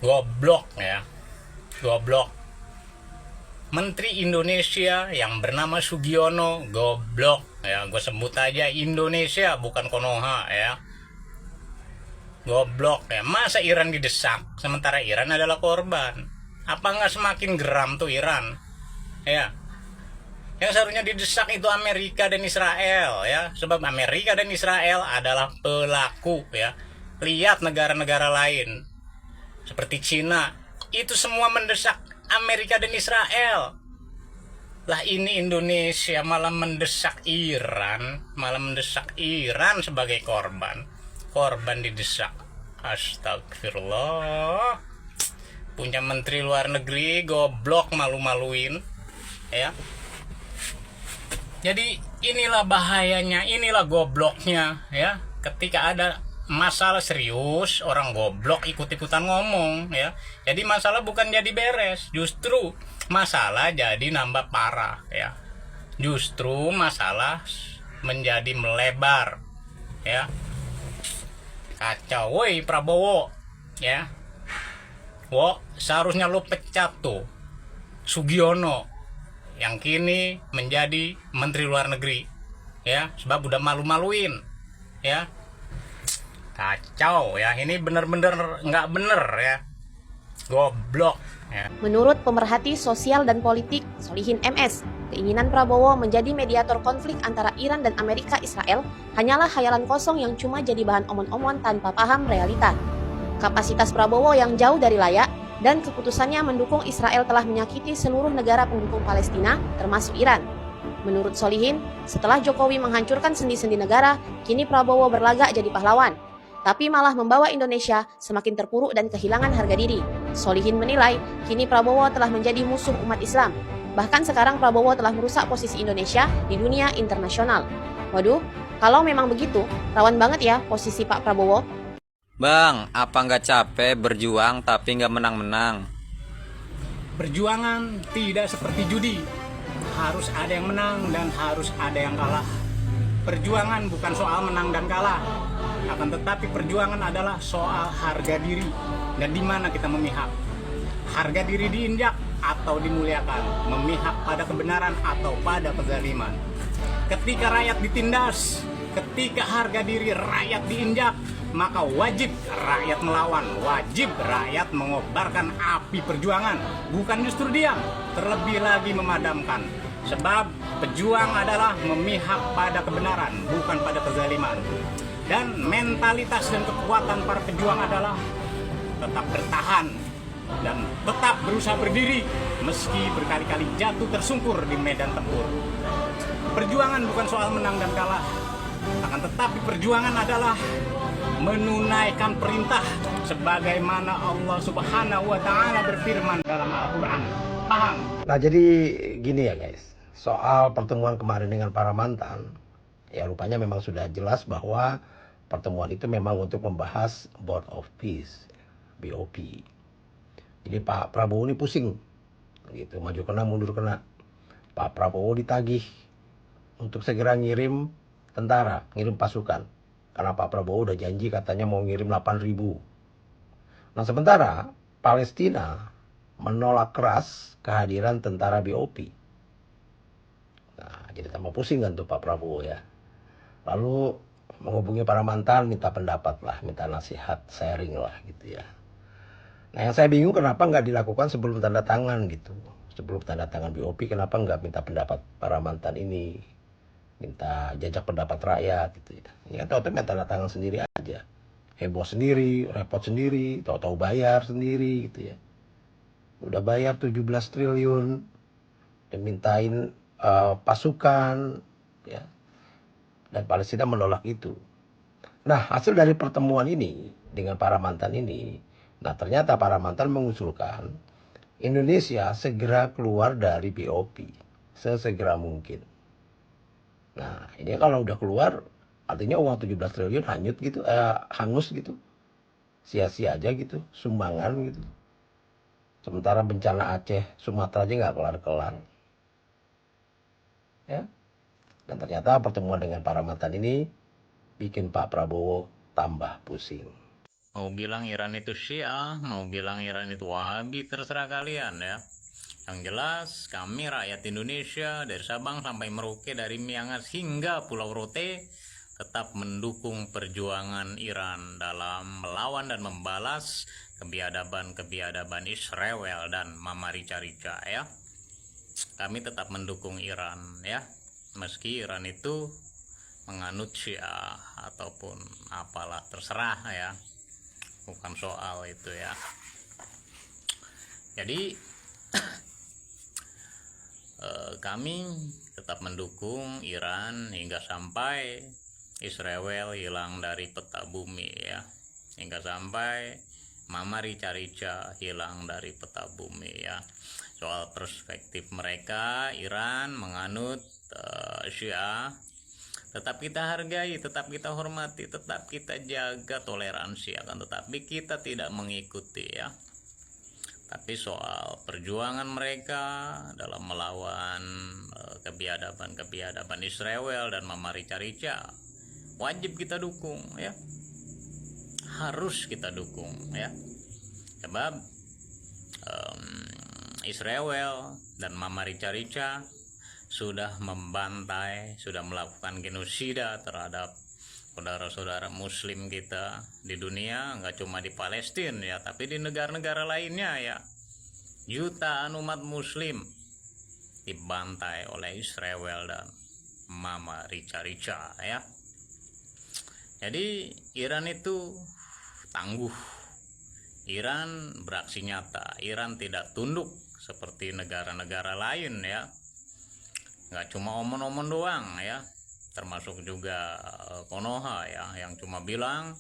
Goblok ya, goblok. Menteri Indonesia yang bernama Sugiono, goblok ya. Gue sebut aja Indonesia, bukan Konoha ya. Goblok ya. Masa Iran didesak sementara Iran adalah korban? Apa nggak semakin geram tuh Iran? Ya, yang seharusnya didesak itu Amerika dan Israel ya, sebab Amerika dan Israel adalah pelaku ya. Lihat negara-negara lain seperti Cina, itu semua mendesak Amerika dan Israel. Lah ini Indonesia malah mendesak Iran, sebagai korban. Korban didesak. Astagfirullah. Punya menteri luar negeri goblok, malu-maluin ya. Jadi inilah bahayanya, inilah gobloknya ya. Ketika ada masalah serius, orang goblok ikut-ikutan ngomong ya. Jadi masalah bukan jadi beres, justru masalah jadi nambah parah ya. Justru masalah menjadi melebar ya. Kacau, woi Prabowo ya. Seharusnya lu pecat tuh Sugiono yang kini menjadi Menteri Luar Negeri ya, sebab udah malu-maluin ya. Kacau ya, ini bener-bener nggak bener ya, goblok ya. Menurut pemerhati sosial dan politik Solihin MS, keinginan Prabowo menjadi mediator konflik antara Iran dan Amerika Israel hanyalah khayalan kosong yang cuma jadi bahan omon-omon tanpa paham realita. Kapasitas Prabowo yang jauh dari layak dan keputusannya mendukung Israel telah menyakiti seluruh negara pendukung Palestina, termasuk Iran. Menurut Solihin, setelah Jokowi menghancurkan sendi-sendi negara, kini Prabowo berlagak jadi pahlawan, tapi malah membawa Indonesia semakin terpuruk dan kehilangan harga diri. Solihin menilai, kini Prabowo telah menjadi musuh umat Islam. Bahkan sekarang Prabowo telah merusak posisi Indonesia di dunia internasional. Waduh, kalau memang begitu, rawan banget ya posisi Pak Prabowo. Bang, apa nggak capek berjuang tapi nggak menang-menang? Perjuangan tidak seperti judi, harus ada yang menang dan harus ada yang kalah. Perjuangan bukan soal menang dan kalah, akan tetapi perjuangan adalah soal harga diri dan di mana kita memihak. Harga diri diinjak atau dimuliakan, memihak pada kebenaran atau pada kezaliman. Ketika rakyat ditindas, ketika harga diri rakyat diinjak, maka wajib rakyat melawan, wajib rakyat mengobarkan api perjuangan, bukan justru diam, terlebih lagi memadamkan. Sebab pejuang adalah memihak pada kebenaran, bukan pada kezaliman. Dan mentalitas dan kekuatan para pejuang adalah tetap bertahan dan tetap berusaha berdiri meski berkali-kali jatuh tersungkur di medan tempur. Perjuangan bukan soal menang dan kalah, akan tetapi perjuangan adalah menunaikan perintah sebagaimana Allah Subhanahu wa taala berfirman dalam Al-Qur'an. Paham? Nah, jadi gini ya guys, soal pertemuan kemarin dengan para mantan, ya rupanya memang sudah jelas bahwa pertemuan itu memang untuk membahas Board of Peace, BOP. Jadi Pak Prabowo ini pusing gitu, maju kena mundur kena. Pak Prabowo ditagih untuk segera ngirim tentara, ngirim pasukan. Karena Pak Prabowo udah janji katanya mau ngirim 8.000. Nah sementara Palestina menolak keras kehadiran tentara BOP. Nah jadi tambah pusing kan tuh Pak Prabowo ya. Lalu menghubungi para mantan, minta pendapat lah, minta nasihat, sharing lah gitu ya. Nah yang saya bingung kenapa nggak dilakukan sebelum tanda tangan gitu. Sebelum tanda tangan BOP kenapa nggak minta pendapat para mantan ini, minta jajak pendapat rakyat gitu ya. Ya tahu-tahu minta tanda tangan sendiri aja. Heboh sendiri, repot sendiri, tahu-tahu bayar sendiri gitu ya. Udah bayar 17 triliun dan mintain pasukan ya. Dan Palestina menolak itu. Nah, hasil dari pertemuan ini dengan para mantan ini, nah ternyata para mantan mengusulkan Indonesia segera keluar dari BOP sesegera mungkin. Nah, ini kalau udah keluar, artinya uang 17 triliun hanyut gitu, hangus gitu. Sia-sia aja gitu, sumbangan gitu. Sementara bencana Aceh, Sumatera aja nggak kelar-kelar. Ya. Dan ternyata pertemuan dengan para mantan ini bikin Pak Prabowo tambah pusing. Mau bilang Iran itu Syiah, mau bilang Iran itu Wahabi, terserah kalian ya. Yang jelas kami rakyat Indonesia dari Sabang sampai Merauke, dari Miangas hingga Pulau Rote tetap mendukung perjuangan Iran dalam melawan dan membalas kebiadaban Israel dan Mama Rica-Rica ya. Kami tetap mendukung Iran ya, meski Iran itu menganut Syiah ataupun apalah, terserah ya, bukan soal itu ya. Jadi kami tetap mendukung Iran hingga sampai Israel hilang dari peta bumi ya, hingga sampai Mama Rica-Rica hilang dari peta bumi ya. Soal perspektif mereka, Iran menganut Syiah, tetap kita hargai, tetap kita hormati, tetap kita jaga toleransi, akan tetapi kita tidak mengikuti ya. Tapi soal perjuangan mereka dalam melawan kebiadaban Israel dan Mama Rica-Rica, wajib kita dukung ya, harus kita dukung ya. Sebab Israel dan Mama Rica-Rica sudah membantai, sudah melakukan genosida terhadap saudara-saudara muslim kita di dunia, nggak cuma di Palestina ya, tapi di negara-negara lainnya ya. Jutaan umat muslim dibantai oleh Israel dan Mama Rica-Rica ya. Jadi Iran itu tangguh, Iran beraksi nyata, Iran tidak tunduk seperti negara-negara lain ya. Nggak cuma omon-omon doang ya, termasuk juga Konoha ya, yang cuma bilang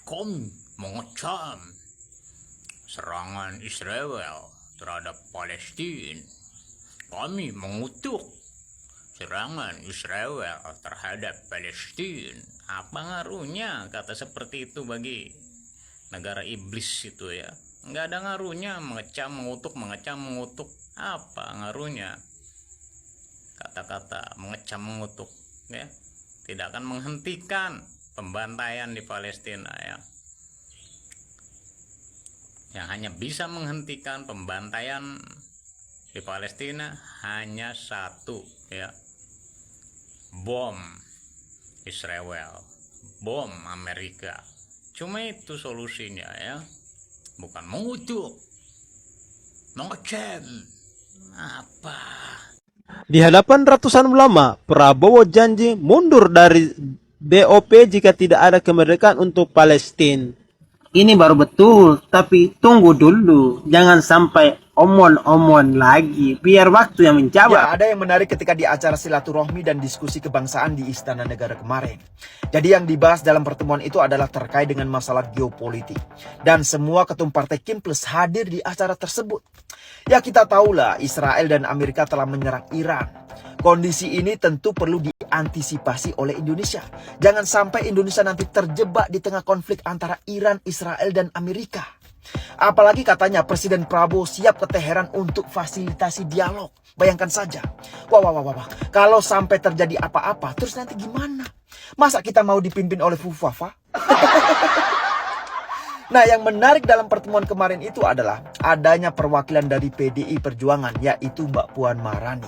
kami mengecam serangan Israel terhadap Palestina, kami mengutuk serangan Israel terhadap Palestina. Apa ngaruhnya kata seperti itu bagi negara iblis itu ya? Nggak ada ngaruhnya, mengecam, mengutuk. Apa ngaruhnya kata-kata mengecam, mengutuk ya? Tidak akan menghentikan pembantaian di Palestina ya. Yang hanya bisa menghentikan pembantaian di Palestina hanya satu ya, bom Israel, bom Amerika. Cuma itu solusinya ya, bukan mengutuk, mengecam apa. Di hadapan ratusan ulama, Prabowo janji mundur dari BOP jika tidak ada kemerdekaan untuk Palestina. Ini baru betul, tapi tunggu dulu. Jangan sampai omon-omon lagi, biar waktu yang menjawab. Ya, ada yang menarik ketika di acara silaturahmi dan diskusi kebangsaan di Istana Negara kemarin. Jadi yang dibahas dalam pertemuan itu adalah terkait dengan masalah geopolitik. Dan semua ketum partai Kim Plus hadir di acara tersebut. Ya kita tahulah Israel dan Amerika telah menyerang Iran. Kondisi ini tentu perlu diantisipasi oleh Indonesia. Jangan sampai Indonesia nanti terjebak di tengah konflik antara Iran, Israel, dan Amerika. Apalagi katanya Presiden Prabowo siap ke Teheran untuk fasilitasi dialog. Bayangkan saja. Wah. Kalau sampai terjadi apa-apa, terus nanti gimana? Masa kita mau dipimpin oleh Fufafa? Nah, yang menarik dalam pertemuan kemarin itu adalah adanya perwakilan dari PDI Perjuangan, yaitu Mbak Puan Maharani.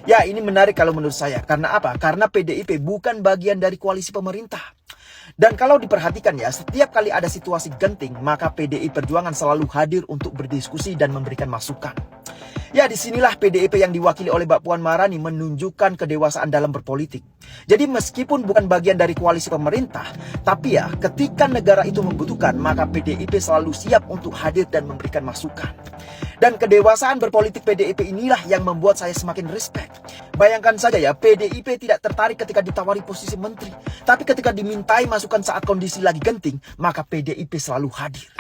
Ya, ini menarik kalau menurut saya. Karena apa? Karena PDIP bukan bagian dari koalisi pemerintah. Dan kalau diperhatikan ya, setiap kali ada situasi genting, maka PDI Perjuangan selalu hadir untuk berdiskusi dan memberikan masukan. Ya, disinilah PDIP yang diwakili oleh Mbak Puan Maharani menunjukkan kedewasaan dalam berpolitik. Jadi meskipun bukan bagian dari koalisi pemerintah, tapi ya ketika negara itu membutuhkan, maka PDIP selalu siap untuk hadir dan memberikan masukan. Dan kedewasaan berpolitik PDIP inilah yang membuat saya semakin respect. Bayangkan saja ya, PDIP tidak tertarik ketika ditawari posisi menteri. Tapi ketika dimintai masukan saat kondisi lagi genting, maka PDIP selalu hadir.